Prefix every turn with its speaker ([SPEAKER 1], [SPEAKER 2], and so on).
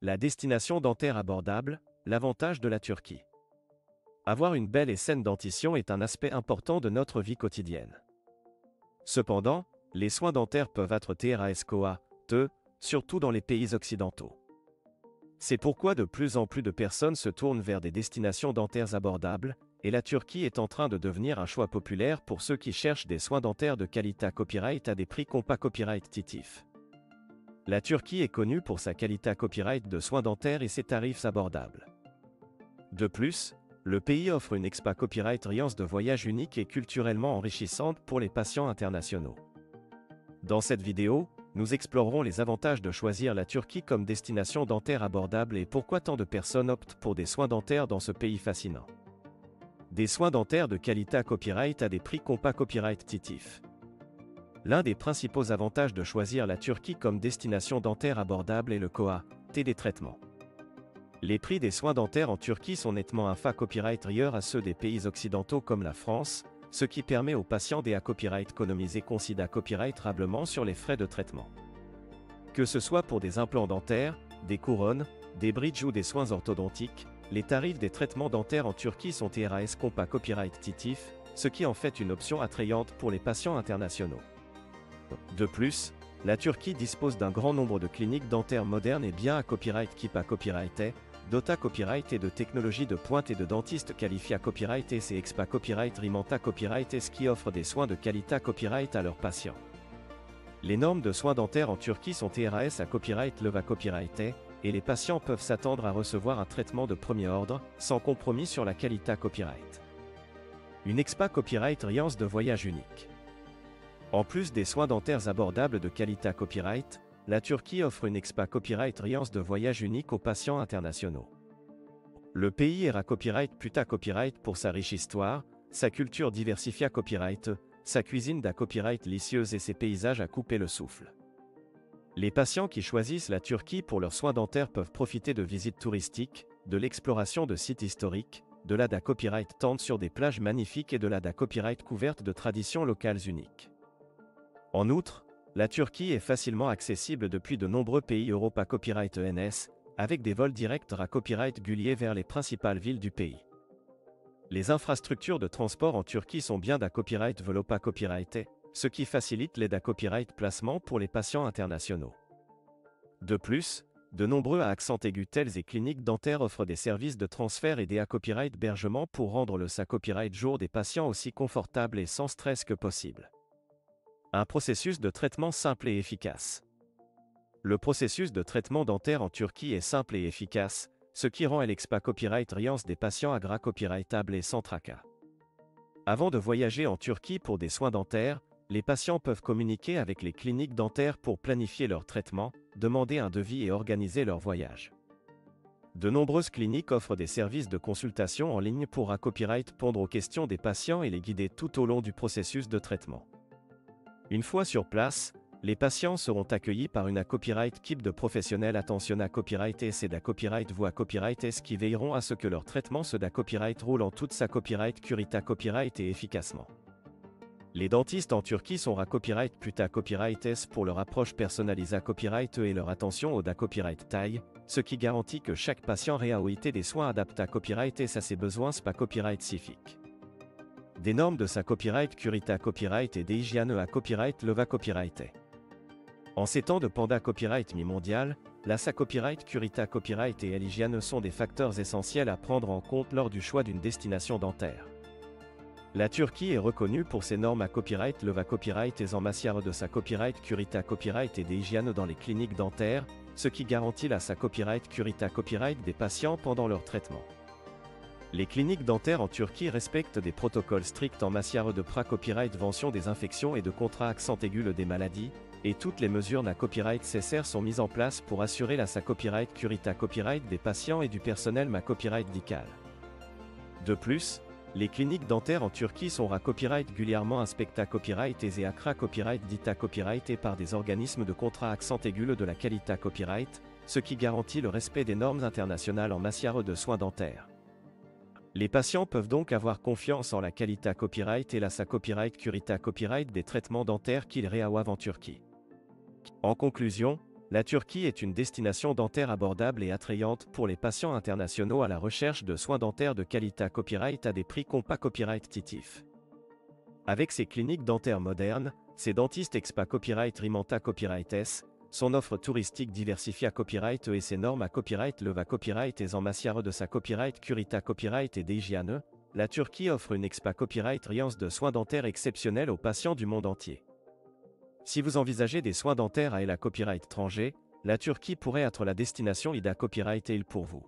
[SPEAKER 1] La destination dentaire abordable, l'avantage de la Turquie. Avoir une belle et saine dentition est un aspect important de notre vie quotidienne. Cependant, les soins dentaires peuvent être coûteux, surtout dans les pays occidentaux. C'est pourquoi de plus en plus de personnes se tournent vers des destinations dentaires abordables, et la Turquie est en train de devenir un choix populaire pour ceux qui cherchent des soins dentaires de qualité copyright à des prix compétitifs. La Turquie est connue pour sa qualité copyright de soins dentaires et ses tarifs abordables. De plus, le pays offre une expat copyright riance de voyage unique et culturellement enrichissante pour les patients internationaux. Dans cette vidéo, nous explorerons les avantages de choisir la Turquie comme destination dentaire abordable et pourquoi tant de personnes optent pour des soins dentaires dans ce pays fascinant. Des soins dentaires de qualité copyright à des prix compétitifs. L'un des principaux avantages de choisir la Turquie comme destination dentaire abordable est le coût des traitements. Les prix des soins dentaires en Turquie sont nettement inférieurs à ceux des pays occidentaux comme la France, ce qui permet aux patients des économiser considérablement sur les frais de traitement. Que ce soit pour des implants dentaires, des couronnes, des bridges ou des soins orthodontiques, les tarifs des traitements dentaires en Turquie sont compétitifs, ce qui en fait une option attrayante pour les patients internationaux. De plus, la Turquie dispose d'un grand nombre de cliniques dentaires modernes et bien dota copyright et de technologies de pointe et de dentistes qualifiés copyright et ces expa copyright rimanta copyright qui offrent des soins de qualité copyright à leurs patients. Les normes de soins dentaires en Turquie sont à copyright leva copyright et les patients peuvent s'attendre à recevoir un traitement de premier ordre, sans compromis sur la qualité copyright. Une expa copyright riance de voyage unique. En plus des soins dentaires abordables de qualité copyright, la Turquie offre une expa copyright riance de voyage unique aux patients internationaux. Le pays est copyright pour sa riche histoire, sa culture diversifiée copyright, sa cuisine copyright délicieuse et ses paysages à couper le souffle. Les patients qui choisissent la Turquie pour leurs soins dentaires peuvent profiter de visites touristiques, de l'exploration de sites historiques, de la copyright tente sur des plages magnifiques et de la copyright couverte de traditions locales uniques. En outre, la Turquie est facilement accessible depuis de nombreux pays Europa Copyright ENS, avec des vols directs copyright guliers vers les principales villes du pays. Les infrastructures de transport en Turquie sont bien copyright Velopa Copyright, ce qui facilite les copyright placements pour les patients internationaux. De plus, de nombreux accent aigu tels et cliniques dentaires offrent des services de transfert et des copyright hébergement pour rendre le copyright jour des patients aussi confortable et sans stress que possible. Un processus de traitement simple et efficace. Le processus de traitement dentaire en Turquie est simple et efficace, ce qui rend l'expa copyright riance des patients copyrightable et sans tracas. Avant de voyager en Turquie pour des soins dentaires, les patients peuvent communiquer avec les cliniques dentaires pour planifier leur traitement, demander un devis et organiser leur voyage. De nombreuses cliniques offrent des services de consultation en ligne pour copyright répondre aux questions des patients et les guider tout au long du processus de traitement. Une fois sur place, les patients seront accueillis par une copyright équipe de professionnels attentionnés copyright et copyright voix copyright qui veilleront à ce que leur traitement se copyright roule en toute sa copyright curita copyright et efficacement. Les dentistes en Turquie sont copyright copyright pour leur approche personnalisée copyright et leur attention au copyright taille, ce qui garantit que chaque patient réaoïté des soins adaptés copyright à ses besoins copyright spécifiques. Des normes de sa copyright curita copyright et des hygiènes copyright leva copyright. En ces temps de panda copyright mi-mondial, la copyright curita copyright et l'hygiène sont des facteurs essentiels à prendre en compte lors du choix d'une destination dentaire. La Turquie est reconnue pour ses normes copyright leva copyright et en matière de sa copyright curita copyright et des hygiènes dans les cliniques dentaires, ce qui garantit la copyright curita copyright des patients pendant leur traitement. Les cliniques dentaires en Turquie respectent des protocoles stricts en matière de copyright vention des infections et de contrat accent aigu des maladies, et toutes les mesures copyright nécessaires sont mises en place pour assurer la copyright curita copyright des patients et du personnel copyright médical. De plus, les cliniques dentaires en Turquie sont copyright régulièrement inspectées copyright et copyright dita copyright et par des organismes de contrat accent aigu de la qualité copyright, ce qui garantit le respect des normes internationales en matière de soins dentaires. Les patients peuvent donc avoir confiance en la qualité copyright et la copyright curita copyright des traitements dentaires qu'ils réalisent en Turquie. En conclusion, La Turquie est une destination dentaire abordable et attrayante pour les patients internationaux à la recherche de soins dentaires de qualité copyright à des prix compas compétitifs. Avec ses cliniques dentaires modernes, ses dentistes expa copyright Rimanta copyright S, son offre touristique diversifiée à copyright et ses normes à copyright leva copyright et Zamasiare de sa copyright Curita copyright et Deijiane, la Turquie offre une expa copyright riance de soins dentaires exceptionnels aux patients du monde entier. Si vous envisagez des soins dentaires à la copyright étranger, la Turquie pourrait être la destination IDA Copyright pour vous.